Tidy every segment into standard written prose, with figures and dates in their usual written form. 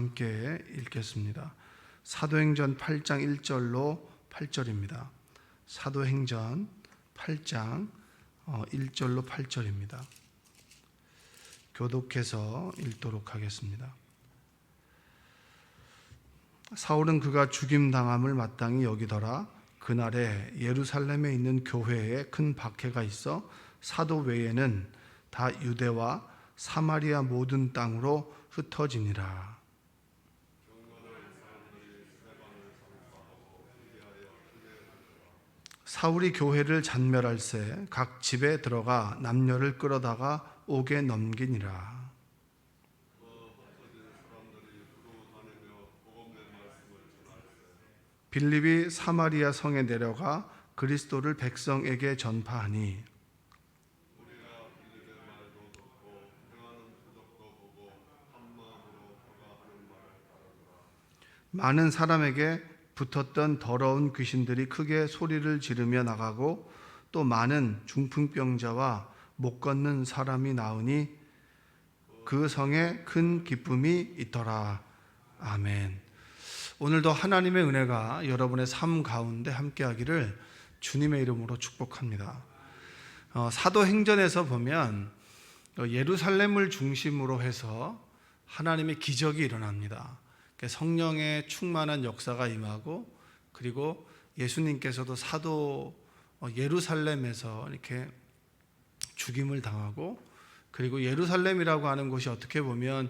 함께 읽겠습니다. 사도행전 8장 1절로 8절입니다. 사도행전 8장 1절로 8절입니다. 교독해서 읽도록 하겠습니다. 사울은 그가 죽임당함을 마땅히 여기더라. 그날에 예루살렘에 있는 교회에 큰 박해가 있어 사도 외에는 다 유대와 사마리아 모든 땅으로 흩어지니라. 사울이 교회를 잔멸할새 각 집에 들어가 남녀를 끌어다가 옥에 넘기니라. 빌립이 사마리아 성에 내려가 그리스도를 백성에게 전파하니 많은 사람에게 붙었던 더러운 귀신들이 크게 소리를 지르며 나가고 또 많은 중풍병자와 못 걷는 사람이 나으니 그 성에 큰 기쁨이 있더라. 아멘. 오늘도 하나님의 은혜가 여러분의 삶 가운데 함께하기를 주님의 이름으로 축복합니다. 사도행전에서 보면 예루살렘을 중심으로 해서 하나님의 기적이 일어납니다. 성령의 충만한 역사가 임하고, 그리고 예수님께서도 사도 예루살렘에서 이렇게 죽임을 당하고, 그리고 예루살렘이라고 하는 곳이 어떻게 보면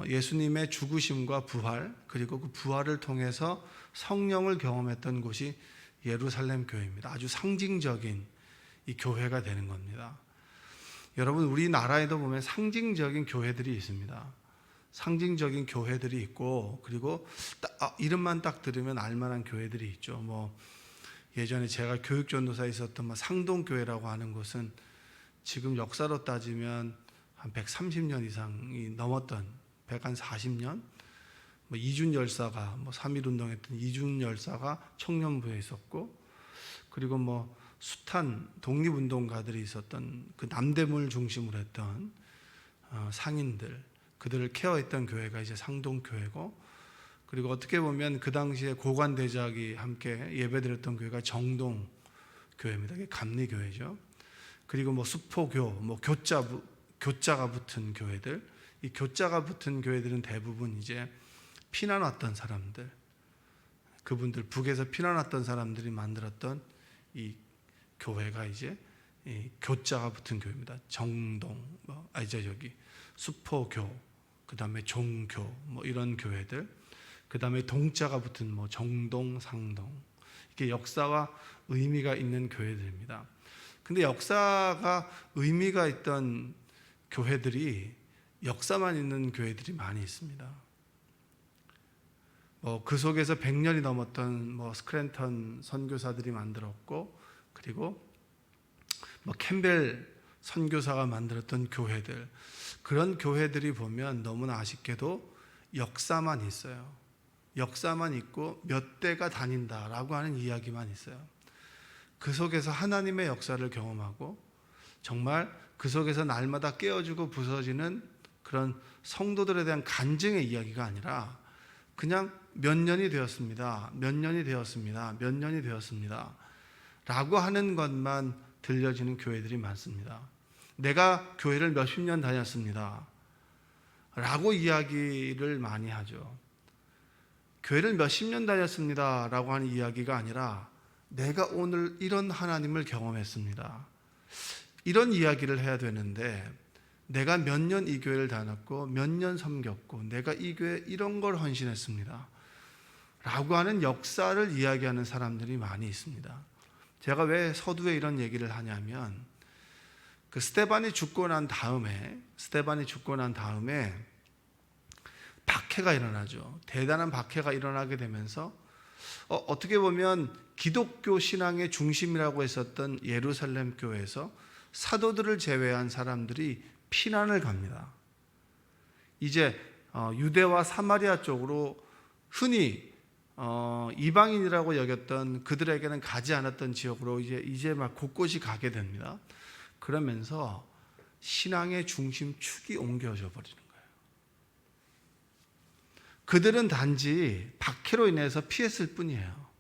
예수님의 죽으심과 부활, 그리고 그 부활을 통해서 성령을 경험했던 곳이 예루살렘 교회입니다. 아주 상징적인 이 교회가 되는 겁니다. 여러분, 우리나라에도 보면 상징적인 교회들이 있습니다. 상징적인 교회들이 있고, 그리고 이름만 딱 들으면 알만한 교회들이 있죠. 예전에 제가 교육전도사에 있었던 상동교회라고 하는 곳은 지금 역사로 따지면 한 130년 이상이 넘었던, 140년? 이준 열사가, 3.1운동 했던 이준 열사가 청년부에 있었고, 그리고 숱한 독립운동가들이 있었던 그 남대문을 중심으로 했던 상인들, 그들을 케어했던 교회가 이제 상동교회고, 그리고 어떻게 보면 그 당시에 고관대작이 함께 예배드렸던 교회가 정동교회입니다. 이게 감리교회죠. 그리고 수포교, 교자가 붙은 교회들, 이 교자가 붙은 교회들은 대부분 이제 피난 왔던 사람들, 그분들 북에서 피난 왔던 사람들이 만들었던 이 교회가 이제 이 교자가 붙은 교회입니다. 정동, 수포교, 그 다음에 종교, 이런 교회들, 그 다음에 동자가 붙은 정동, 상동, 이게 역사와 의미가 있는 교회들입니다. 근데 역사가 의미가 있던 교회들이 역사만 있는 교회들이 많이 있습니다. 그 속에서 100년이 넘었던 스크랜턴 선교사들이 만들었고, 그리고 캠벨 선교사가 만들었던 교회들, 그런 교회들이 보면 너무나 아쉽게도 역사만 있어요. 역사만 있고 몇 대가 다닌다라고 하는 이야기만 있어요. 그 속에서 하나님의 역사를 경험하고, 정말 그 속에서 날마다 깨어지고 부서지는 그런 성도들에 대한 간증의 이야기가 아니라 그냥 몇 년이 되었습니다, 몇 년이 되었습니다, 몇 년이 되었습니다 라고 하는 것만 들려지는 교회들이 많습니다. 내가 교회를 몇십 년 다녔습니다 라고 이야기를 많이 하죠. 교회를 몇십 년 다녔습니다 라고 하는 이야기가 아니라 내가 오늘 이런 하나님을 경험했습니다, 이런 이야기를 해야 되는데, 내가 몇 년 이 교회를 다녔고 몇 년 섬겼고 내가 이 교회에 이런 걸 헌신했습니다 라고 하는 역사를 이야기하는 사람들이 많이 있습니다. 제가 왜 서두에 이런 얘기를 하냐면, 스데반이 죽고 난 다음에 박해가 일어나죠. 대단한 박해가 일어나게 되면서 어떻게 보면 기독교 신앙의 중심이라고 했었던 예루살렘 교회에서 사도들을 제외한 사람들이 피난을 갑니다. 이제 유대와 사마리아 쪽으로 흔히 이방인이라고 여겼던, 그들에게는 가지 않았던 지역으로 이제 막 곳곳이 가게 됩니다. 그러면서 신앙의 중심축이 옮겨져 버리는 거예요. 그들은 단지 박해로 인해서 피했을 뿐이에요.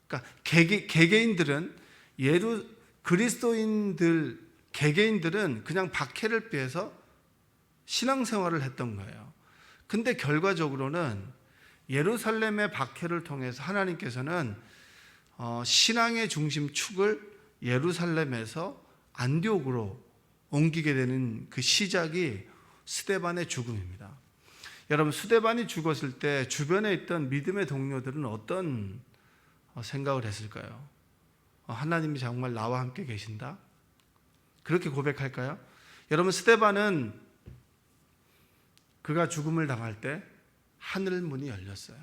그러니까 개개인들은 그리스도인들 개개인들은 그냥 박해를 피해서 신앙생활을 했던 거예요. 근데 결과적으로는 예루살렘의 박해를 통해서 하나님께서는 신앙의 중심축을 예루살렘에서 안디옥으로 옮기게 되는 그 시작이 스데반의 죽음입니다. 여러분, 스데반이 죽었을 때 주변에 있던 믿음의 동료들은 어떤 생각을 했을까요? 하나님이 정말 나와 함께 계신다? 그렇게 고백할까요? 여러분, 스데반은 그가 죽음을 당할 때 하늘 문이 열렸어요.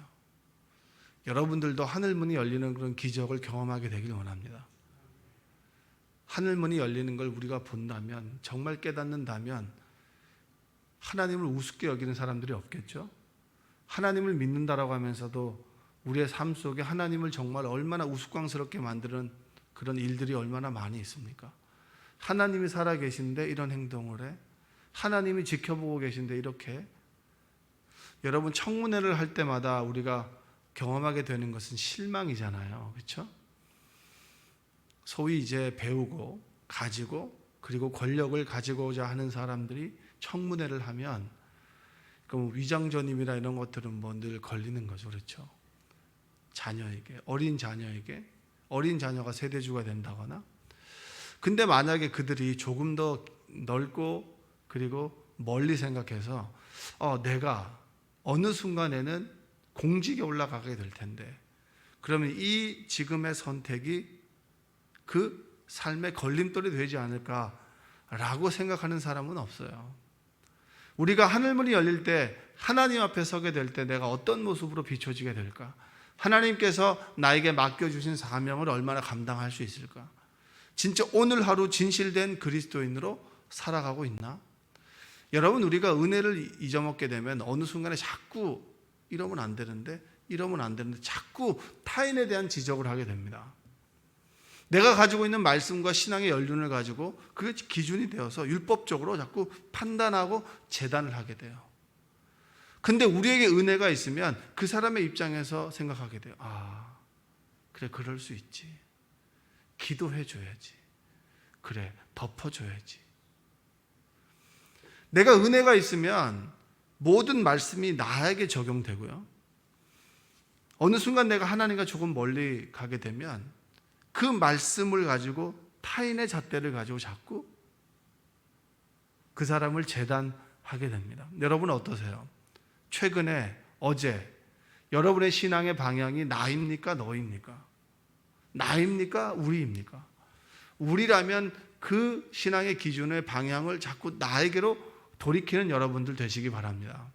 여러분들도 하늘 문이 열리는 그런 기적을 경험하게 되길 원합니다. 하늘 문이 열리는 걸 우리가 본다면, 정말 깨닫는다면 하나님을 우습게 여기는 사람들이 없겠죠? 하나님을 믿는다라고 하면서도 우리의 삶 속에 하나님을 정말 얼마나 우스꽝스럽게 만드는 그런 일들이 얼마나 많이 있습니까? 하나님이 살아계신데 이런 행동을 해? 하나님이 지켜보고 계신데 이렇게? 여러분, 청문회를 할 때마다 우리가 경험하게 되는 것은 실망이잖아요. 그렇죠? 소위 이제 배우고 가지고 그리고 권력을 가지고자 하는 사람들이 청문회를 하면 그럼 위장전입이나 이런 것들은 뭐 늘 걸리는 거죠. 그렇죠? 자녀에게, 어린 자녀가 세대주가 된다거나. 근데 만약에 그들이 조금 더 넓고 그리고 멀리 생각해서 내가 어느 순간에는 공직에 올라가게 될 텐데, 그러면 이 지금의 선택이 그 삶의 걸림돌이 되지 않을까라고 생각하는 사람은 없어요. 우리가 하늘문이 열릴 때, 하나님 앞에 서게 될 때 내가 어떤 모습으로 비춰지게 될까? 하나님께서 나에게 맡겨주신 사명을 얼마나 감당할 수 있을까? 진짜 오늘 하루 진실된 그리스도인으로 살아가고 있나? 여러분, 우리가 은혜를 잊어먹게 되면 어느 순간에 자꾸 이러면 안 되는데 자꾸 타인에 대한 지적을 하게 됩니다. 내가 가지고 있는 말씀과 신앙의 연륜을 가지고 그게 기준이 되어서 율법적으로 자꾸 판단하고 재단을 하게 돼요. 근데 우리에게 은혜가 있으면 그 사람의 입장에서 생각하게 돼요. 그래, 그럴 수 있지. 기도해 줘야지. 그래, 덮어줘야지. 내가 은혜가 있으면 모든 말씀이 나에게 적용되고요. 어느 순간 내가 하나님과 조금 멀리 가게 되면 그 말씀을 가지고 타인의 잣대를 가지고 자꾸 그 사람을 재단하게 됩니다. 여러분 어떠세요? 최근에, 어제 여러분의 신앙의 방향이 나입니까? 너입니까? 나입니까? 우리입니까? 우리라면 그 신앙의 기준의 방향을 자꾸 나에게로 돌이키는 여러분들 되시기 바랍니다.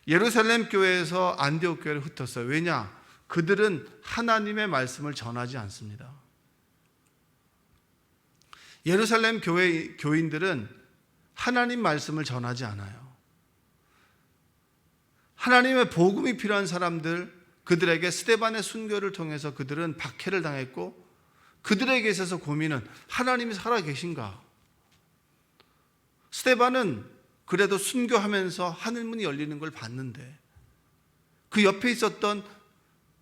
예루살렘 교회에서 안디옥 교회를 흩었어요. 왜냐? 그들은 하나님의 말씀을 전하지 않습니다. 예루살렘 교인들은 하나님 말씀을 전하지 않아요. 하나님의 복음이 필요한 사람들, 그들에게 스데반의 순교를 통해서 그들은 박해를 당했고, 그들에게 있어서 고민은 하나님이 살아계신가? 스데반은 그래도 순교하면서 하늘문이 열리는 걸 봤는데, 그 옆에 있었던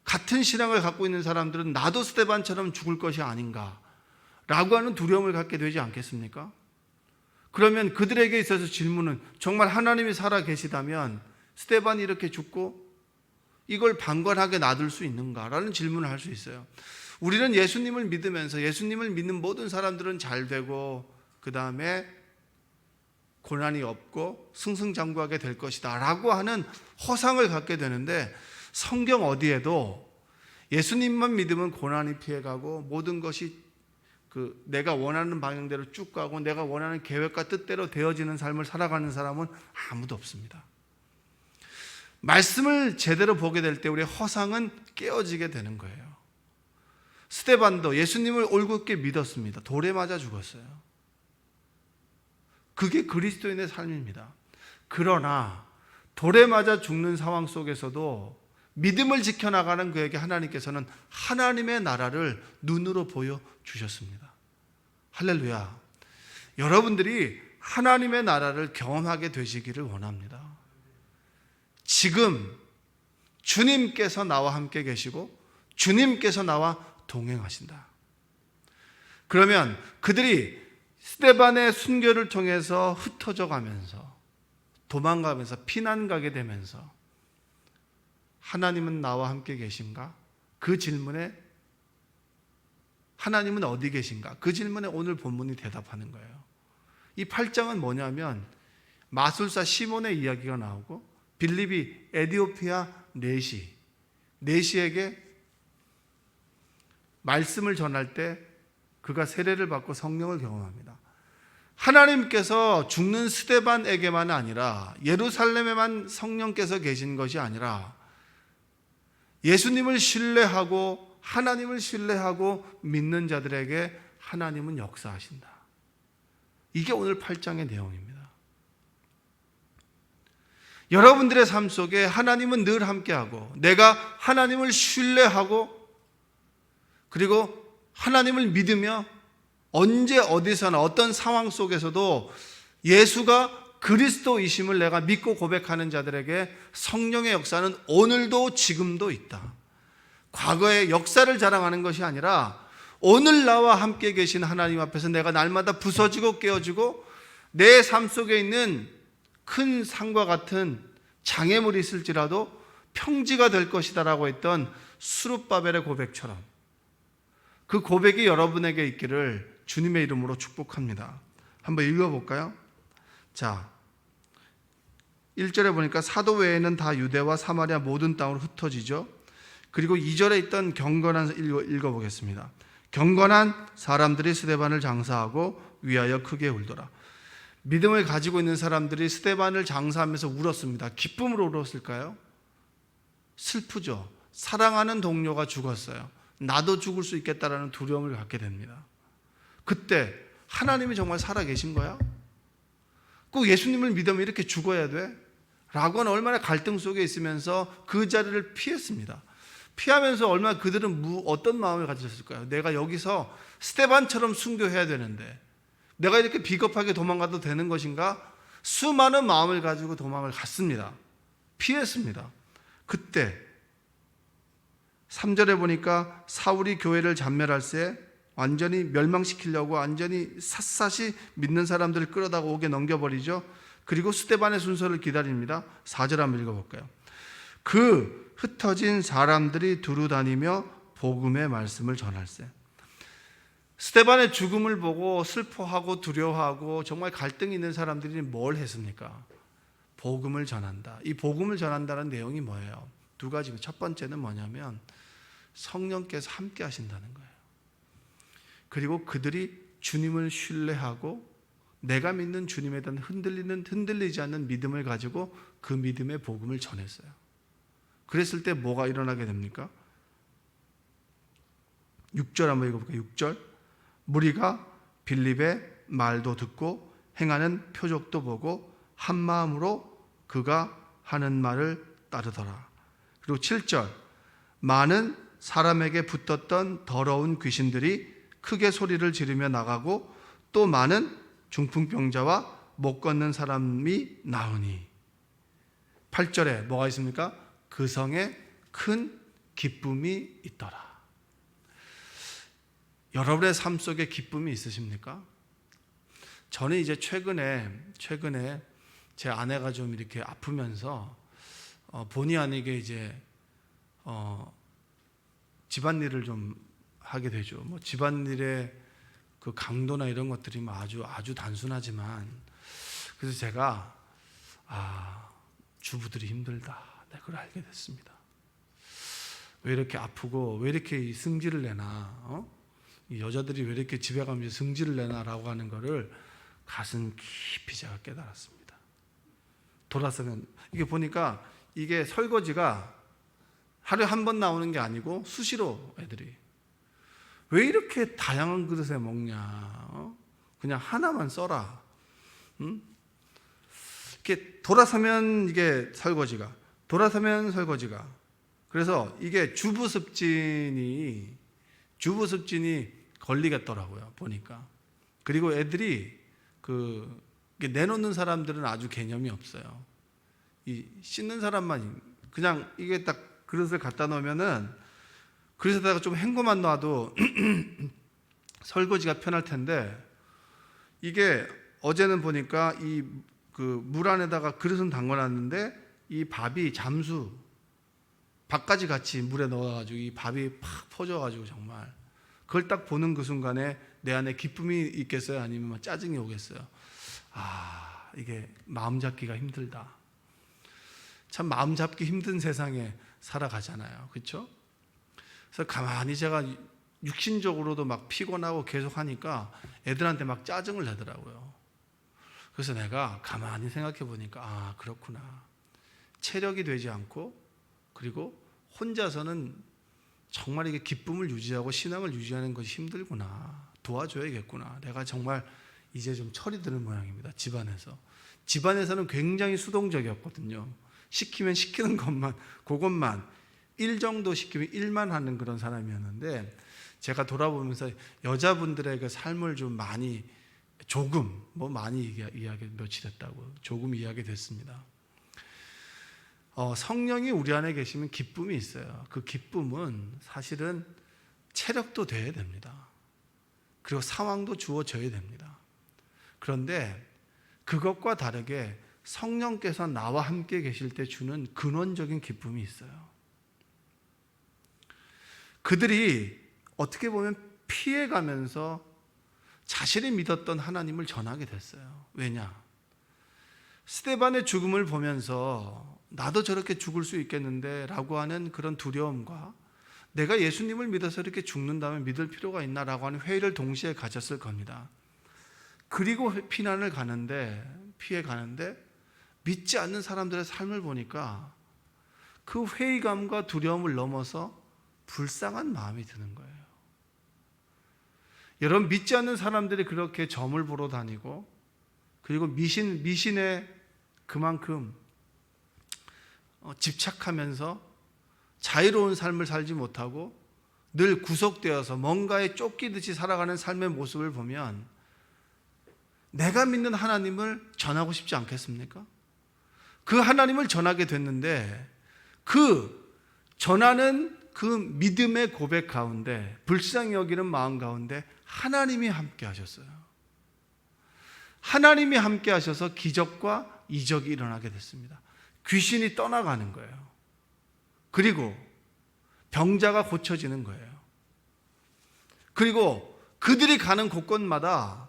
같은 신앙을 갖고 있는 사람들은 나도 스데반처럼 죽을 것이 아닌가 라고 하는 두려움을 갖게 되지 않겠습니까? 그러면 그들에게 있어서 질문은, 정말 하나님이 살아계시다면 스데반이 이렇게 죽고 이걸 방관하게 놔둘 수 있는가라는 질문을 할 수 있어요. 우리는 예수님을 믿으면서 예수님을 믿는 모든 사람들은 잘 되고 그 다음에 고난이 없고 승승장구하게 될 것이다 라고 하는 허상을 갖게 되는데, 성경 어디에도 예수님만 믿으면 고난이 피해가고 모든 것이 내가 원하는 방향대로 쭉 가고 내가 원하는 계획과 뜻대로 되어지는 삶을 살아가는 사람은 아무도 없습니다. 말씀을 제대로 보게 될 때 우리의 허상은 깨어지게 되는 거예요. 스데반도 예수님을 올곧게 믿었습니다. 돌에 맞아 죽었어요. 그게 그리스도인의 삶입니다. 그러나 돌에 맞아 죽는 상황 속에서도 믿음을 지켜나가는 그에게 하나님께서는 하나님의 나라를 눈으로 보여주셨습니다. 할렐루야. 여러분들이 하나님의 나라를 경험하게 되시기를 원합니다. 지금 주님께서 나와 함께 계시고 주님께서 나와 동행하신다. 그러면 그들이 스데반의 순교를 통해서 흩어져 가면서 도망가면서 피난 가게 되면서 하나님은 나와 함께 계신가? 그 질문에 하나님은 어디 계신가? 그 질문에 오늘 본문이 대답하는 거예요. 이 8장은 뭐냐면 마술사 시몬의 이야기가 나오고 빌립이 에디오피아 네시에게 말씀을 전할 때 그가 세례를 받고 성령을 경험합니다. 하나님께서 죽는 스데반에게만 아니라 예루살렘에만 성령께서 계신 것이 아니라 예수님을 신뢰하고 하나님을 신뢰하고 믿는 자들에게 하나님은 역사하신다. 이게 오늘 8장의 내용입니다. 여러분들의 삶 속에 하나님은 늘 함께하고 내가 하나님을 신뢰하고 그리고 하나님을 믿으며 언제 어디서나 어떤 상황 속에서도 예수가 그리스도이심을 내가 믿고 고백하는 자들에게 성령의 역사는 오늘도 지금도 있다. 과거의 역사를 자랑하는 것이 아니라 오늘 나와 함께 계신 하나님 앞에서 내가 날마다 부서지고 깨어지고 내 삶 속에 있는 큰 산과 같은 장애물이 있을지라도 평지가 될 것이다 라고 했던 스룹바벨의 고백처럼 그 고백이 여러분에게 있기를 주님의 이름으로 축복합니다. 한번 읽어볼까요? 자, 1절에 보니까 사도 외에는 다 유대와 사마리아 모든 땅으로 흩어지죠. 그리고 2절에 있던 경건한 읽어보겠습니다. 경건한 사람들이 스데반을 장사하고 위하여 크게 울더라. 믿음을 가지고 있는 사람들이 스데반을 장사하면서 울었습니다. 기쁨으로 울었을까요? 슬프죠. 사랑하는 동료가 죽었어요. 나도 죽을 수 있겠다라는 두려움을 갖게 됩니다. 그때 하나님이 정말 살아계신 거야? 꼭 예수님을 믿으면 이렇게 죽어야 돼? 라고는 얼마나 갈등 속에 있으면서 그 자리를 피했습니다. 피하면서 얼마나 그들은 어떤 마음을 가졌을까요? 내가 여기서 스데반처럼 순교해야 되는데 내가 이렇게 비겁하게 도망가도 되는 것인가? 수많은 마음을 가지고 도망을 갔습니다. 피했습니다. 그때 3절에 보니까 사울이 교회를 잔멸할세 완전히 멸망시키려고 완전히 샅샅이 믿는 사람들을 끌어다가 옥에 넘겨버리죠. 그리고 스데반의 순서를 기다립니다. 4절 한번 읽어볼까요? 그 흩어진 사람들이 두루 다니며 복음의 말씀을 전할세. 스데반의 죽음을 보고 슬퍼하고 두려워하고 정말 갈등이 있는 사람들이 뭘 했습니까? 복음을 전한다. 이 복음을 전한다는 내용이 뭐예요? 두 가지입니다. 첫 번째는 뭐냐면 성령께서 함께 하신다는 거예요. 그리고 그들이 주님을 신뢰하고 내가 믿는 주님에 대한 흔들리지 않는 믿음을 가지고 그 믿음의 복음을 전했어요. 그랬을 때 뭐가 일어나게 됩니까? 6절 한번 읽어볼까요? 6절 무리가 빌립의 말도 듣고 행하는 표적도 보고 한 마음으로 그가 하는 말을 따르더라. 그리고 7절 많은 사람에게 붙었던 더러운 귀신들이 크게 소리를 지르며 나가고 또 많은 중풍병자와 못 걷는 사람이 나오니 8절에 뭐가 있습니까? 그 성에 큰 기쁨이 있더라. 여러분의 삶 속에 기쁨이 있으십니까? 저는 이제 최근에 제 아내가 좀 이렇게 아프면서 본의 아니게 이제 집안일을 좀 하게 되죠. 뭐 집안일의 그 강도나 이런 것들이 아주 단순하지만 그래서 제가 주부들이 힘들다. 네, 그걸 알게 됐습니다. 왜 이렇게 아프고 왜 이렇게 승질을 내나? 이 여자들이 왜 이렇게 집에 가면 승질을 내나라고 하는 거를 가슴 깊이 제가 깨달았습니다. 돌아서면 이게 보니까 이게 설거지가 하루에 한 번 나오는 게 아니고 수시로 애들이 왜 이렇게 다양한 그릇에 먹냐? 그냥 하나만 써라. 이렇게 돌아서면 이게 설거지가, 돌아서면 설거지가. 그래서 이게 주부습진이 걸리겠더라고요, 보니까. 그리고 애들이 내놓는 사람들은 아주 개념이 없어요. 이 씻는 사람만 그냥 이게 딱 그릇을 갖다 놓으면은 그릇에다가 좀 헹궈만 놔도 설거지가 편할 텐데 이게 어제는 보니까 이 그 물 안에다가 그릇은 담궈놨는데 이 밥이 잠수 밥까지 같이 물에 넣어가지고 이 밥이 팍 퍼져가지고 정말 그걸 딱 보는 그 순간에 내 안에 기쁨이 있겠어요? 아니면 짜증이 오겠어요? 아, 이게 마음 잡기가 힘들다. 참 마음 잡기 힘든 세상에 살아가잖아요. 그렇죠? 그래서 가만히 제가 육신적으로도 막 피곤하고 계속 하니까 애들한테 막 짜증을 내더라고요. 그래서 내가 가만히 생각해 보니까 아, 그렇구나. 체력이 되지 않고 그리고 혼자서는 정말 이게 기쁨을 유지하고 신앙을 유지하는 것이 힘들구나. 도와줘야겠구나. 내가 정말 이제 좀 철이 드는 모양입니다. 집안에서는 굉장히 수동적이었거든요. 시키면 시키는 것만, 그것만 1 정도 시키면 1만 하는 그런 사람이었는데 제가 돌아보면서 여자분들의 그 삶을 좀 많이 조금 많이 이야기 며칠 했다고 조금 이야기 됐습니다. 성령이 우리 안에 계시면 기쁨이 있어요. 그 기쁨은 사실은 체력도 돼야 됩니다. 그리고 상황도 주어져야 됩니다. 그런데 그것과 다르게 성령께서 나와 함께 계실 때 주는 근원적인 기쁨이 있어요. 그들이 어떻게 보면 피해가면서 자신이 믿었던 하나님을 전하게 됐어요. 왜냐? 스데반의 죽음을 보면서 나도 저렇게 죽을 수 있겠는데 라고 하는 그런 두려움과 내가 예수님을 믿어서 이렇게 죽는다면 믿을 필요가 있나 라고 하는 회의를 동시에 가졌을 겁니다. 그리고 피해 가는데 믿지 않는 사람들의 삶을 보니까 그 회의감과 두려움을 넘어서 불쌍한 마음이 드는 거예요. 여러분, 믿지 않는 사람들이 그렇게 점을 보러 다니고 그리고 미신에 그만큼 집착하면서 자유로운 삶을 살지 못하고 늘 구속되어서 뭔가에 쫓기듯이 살아가는 삶의 모습을 보면 내가 믿는 하나님을 전하고 싶지 않겠습니까? 그 하나님을 전하게 됐는데 그 전하는 그 믿음의 고백 가운데 불쌍히 여기는 마음 가운데 하나님이 함께 하셨어요. 하나님이 함께 하셔서 기적과 이적이 일어나게 됐습니다. 귀신이 떠나가는 거예요. 그리고 병자가 고쳐지는 거예요. 그리고 그들이 가는 곳곳마다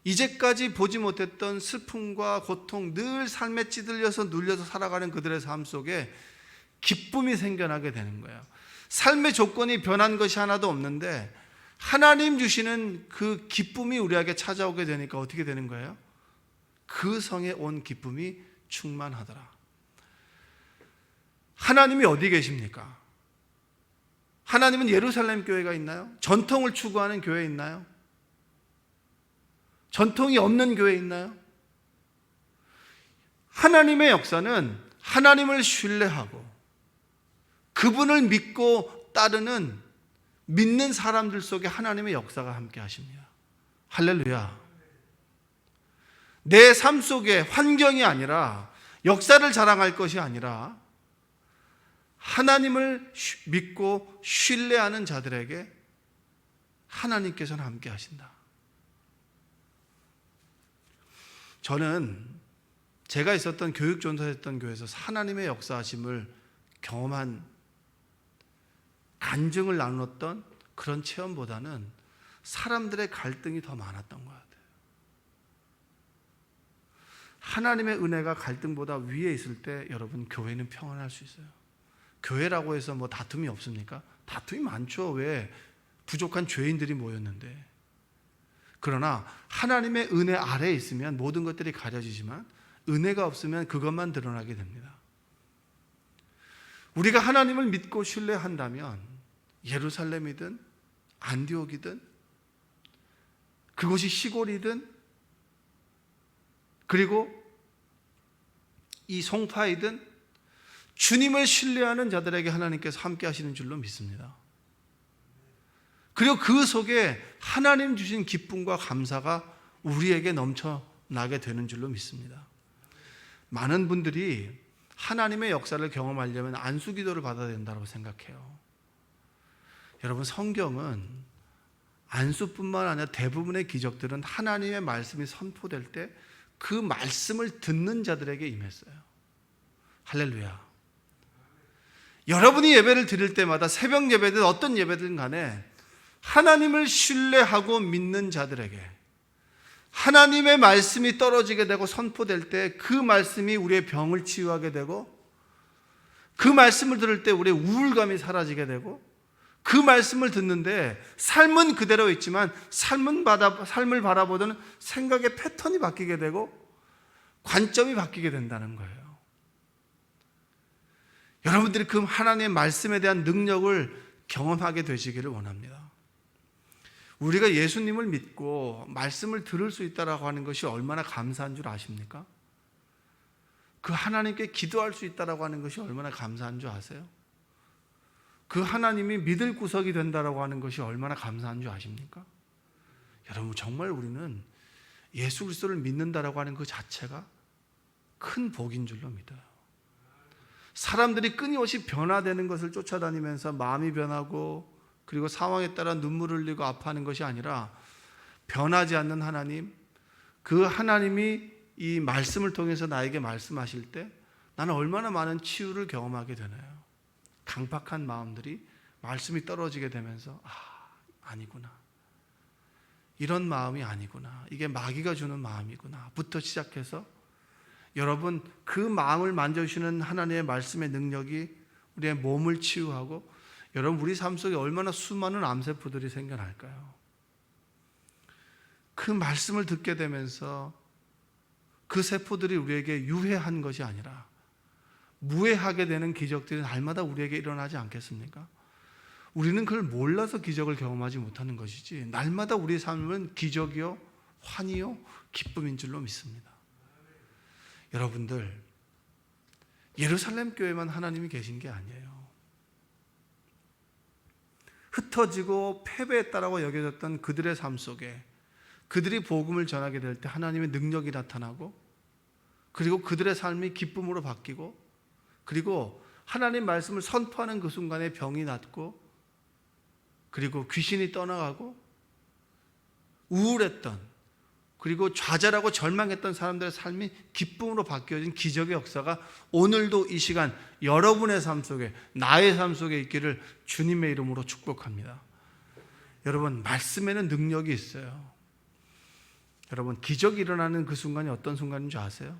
이제까지 보지 못했던 슬픔과 고통, 늘 삶에 찌들려서 눌려서 살아가는 그들의 삶 속에 기쁨이 생겨나게 되는 거예요. 삶의 조건이 변한 것이 하나도 없는데 하나님 주시는 그 기쁨이 우리에게 찾아오게 되니까 어떻게 되는 거예요? 그 성에 온 기쁨이 충만하더라. 하나님이 어디 계십니까? 하나님은 예루살렘 교회가 있나요? 전통을 추구하는 교회 있나요? 전통이 없는 교회 있나요? 하나님의 역사는 하나님을 신뢰하고 그분을 믿고 따르는 믿는 사람들 속에 하나님의 역사가 함께 하십니다. 할렐루야. 내 삶 속에 환경이 아니라 역사를 자랑할 것이 아니라 하나님을 믿고 신뢰하는 자들에게 하나님께서는 함께 하신다. 저는 제가 있었던 교육전도했던 교회에서 하나님의 역사하심을 경험한 간증을 나눴던 그런 체험보다는 사람들의 갈등이 더 많았던 것 같아요. 하나님의 은혜가 갈등보다 위에 있을 때 여러분 교회는 평안할 수 있어요. 교회라고 해서 뭐 다툼이 없습니까? 다툼이 많죠. 왜? 부족한 죄인들이 모였는데. 그러나 하나님의 은혜 아래에 있으면 모든 것들이 가려지지만 은혜가 없으면 그것만 드러나게 됩니다. 우리가 하나님을 믿고 신뢰한다면 예루살렘이든 안디옥이든 그곳이 시골이든 그리고 이 송파이든 주님을 신뢰하는 자들에게 하나님께서 함께 하시는 줄로 믿습니다. 그리고 그 속에 하나님 주신 기쁨과 감사가 우리에게 넘쳐나게 되는 줄로 믿습니다. 많은 분들이 하나님의 역사를 경험하려면 안수기도를 받아야 된다고 생각해요. 여러분, 성경은 안수뿐만 아니라 대부분의 기적들은 하나님의 말씀이 선포될 때 그 말씀을 듣는 자들에게 임했어요. 할렐루야. 여러분이 예배를 드릴 때마다 새벽 예배든 어떤 예배든 간에 하나님을 신뢰하고 믿는 자들에게 하나님의 말씀이 떨어지게 되고 선포될 때 그 말씀이 우리의 병을 치유하게 되고, 그 말씀을 들을 때 우리의 우울감이 사라지게 되고, 그 말씀을 듣는데 삶은 그대로 있지만 삶을 바라보던 생각의 패턴이 바뀌게 되고 관점이 바뀌게 된다는 거예요. 여러분들이 그 하나님의 말씀에 대한 능력을 경험하게 되시기를 원합니다. 우리가 예수님을 믿고 말씀을 들을 수 있다라고 하는 것이 얼마나 감사한 줄 아십니까? 그 하나님께 기도할 수 있다라고 하는 것이 얼마나 감사한 줄 아세요? 그 하나님이 믿을 구석이 된다라고 하는 것이 얼마나 감사한 줄 아십니까? 여러분, 정말 우리는 예수 그리스도를 믿는다라고 하는 그 자체가 큰 복인 줄로 믿어요. 사람들이 끊임없이 변화되는 것을 쫓아다니면서 마음이 변하고 그리고 상황에 따라 눈물을 흘리고 아파하는 것이 아니라 변하지 않는 하나님, 그 하나님이 이 말씀을 통해서 나에게 말씀하실 때 나는 얼마나 많은 치유를 경험하게 되나요? 강팍한 마음들이 말씀이 떨어지게 되면서 아니구나, 이런 마음이 아니구나, 이게 마귀가 주는 마음이구나 부터 시작해서 여러분, 그 마음을 만져주시는 하나님의 말씀의 능력이 우리의 몸을 치유하고, 여러분, 우리 삶 속에 얼마나 수많은 암세포들이 생겨날까요? 그 말씀을 듣게 되면서 그 세포들이 우리에게 유해한 것이 아니라 무해하게 되는 기적들이 날마다 우리에게 일어나지 않겠습니까? 우리는 그걸 몰라서 기적을 경험하지 못하는 것이지 날마다 우리의 삶은 기적이요, 환희요, 기쁨인 줄로 믿습니다. 여러분들, 예루살렘 교회만 하나님이 계신 게 아니에요. 흩어지고 패배했다라고 여겨졌던 그들의 삶 속에 그들이 복음을 전하게 될 때 하나님의 능력이 나타나고, 그리고 그들의 삶이 기쁨으로 바뀌고, 그리고 하나님 말씀을 선포하는 그 순간에 병이 낫고, 그리고 귀신이 떠나가고, 우울했던, 그리고 좌절하고 절망했던 사람들의 삶이 기쁨으로 바뀌어진 기적의 역사가 오늘도 이 시간 여러분의 삶 속에, 나의 삶 속에 있기를 주님의 이름으로 축복합니다. 여러분, 말씀에는 능력이 있어요. 여러분, 기적이 일어나는 그 순간이 어떤 순간인 줄 아세요?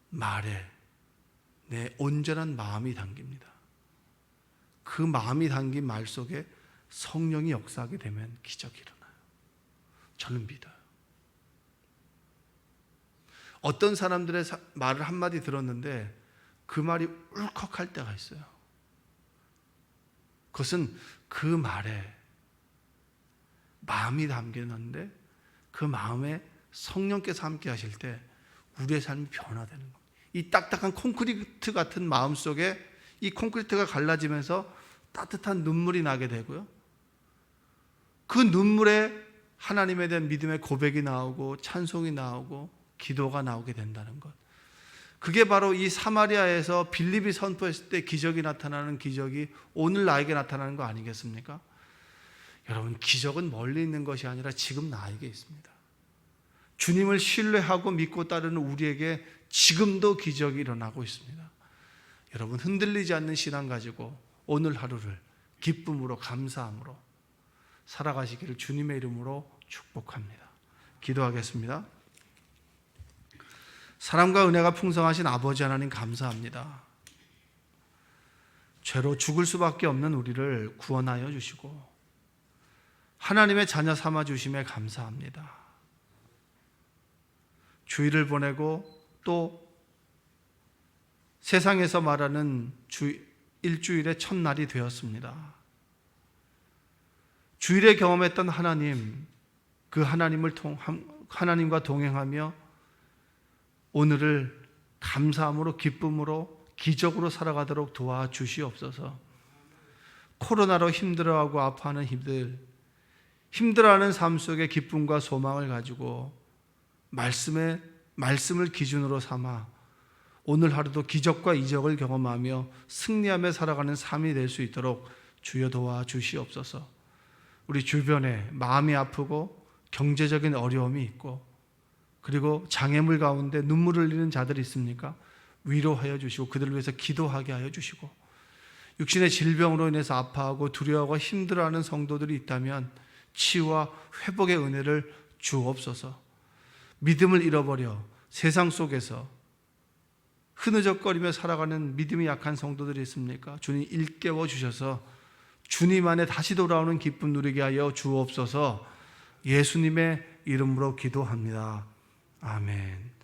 말에 내 온전한 마음이 담깁니다. 그 마음이 담긴 말 속에 성령이 역사하게 되면 기적이 일어나요. 저는 믿어요. 어떤 사람들의 말을 한마디 들었는데 그 말이 울컥할 때가 있어요. 그것은 그 말에 마음이 담겨있는데 그 마음에 성령께서 함께 하실 때 우리의 삶이 변화되는 겁니다. 이 딱딱한 콘크리트 같은 마음 속에 이 콘크리트가 갈라지면서 따뜻한 눈물이 나게 되고요, 그 눈물에 하나님에 대한 믿음의 고백이 나오고 찬송이 나오고 기도가 나오게 된다는 것. 그게 바로 이 사마리아에서 빌립이 선포했을 때 기적이 나타나는 기적이 오늘 나에게 나타나는 거 아니겠습니까? 여러분, 기적은 멀리 있는 것이 아니라 지금 나에게 있습니다. 주님을 신뢰하고 믿고 따르는 우리에게 지금도 기적이 일어나고 있습니다. 여러분, 흔들리지 않는 신앙 가지고 오늘 하루를 기쁨으로 감사함으로 살아가시기를 주님의 이름으로 축복합니다. 기도하겠습니다. 사랑과 은혜가 풍성하신 아버지 하나님, 감사합니다. 죄로 죽을 수밖에 없는 우리를 구원하여 주시고 하나님의 자녀 삼아 주심에 감사합니다. 주일을 보내고 또 세상에서 말하는 일주일의 첫날이 되었습니다. 주일에 경험했던 하나님, 그 하나님과 동행하며 오늘을 감사함으로 기쁨으로 기적으로 살아가도록 도와주시옵소서. 코로나로 힘들어하고 아파하는 이들, 힘들어하는 삶 속에 기쁨과 소망을 가지고 말씀을 기준으로 삼아 오늘 하루도 기적과 이적을 경험하며 승리하며 살아가는 삶이 될 수 있도록 주여 도와주시옵소서. 우리 주변에 마음이 아프고 경제적인 어려움이 있고 그리고 장애물 가운데 눈물을 흘리는 자들이 있습니까? 위로하여 주시고 그들을 위해서 기도하게 하여 주시고, 육신의 질병으로 인해서 아파하고 두려워하고 힘들어하는 성도들이 있다면 치유와 회복의 은혜를 주옵소서. 믿음을 잃어버려 세상 속에서 흐느적거리며 살아가는 믿음이 약한 성도들이 있습니까? 주님 일깨워 주셔서 주님 안에 다시 돌아오는 기쁨 누리게 하여 주옵소서. 예수님의 이름으로 기도합니다. 아멘.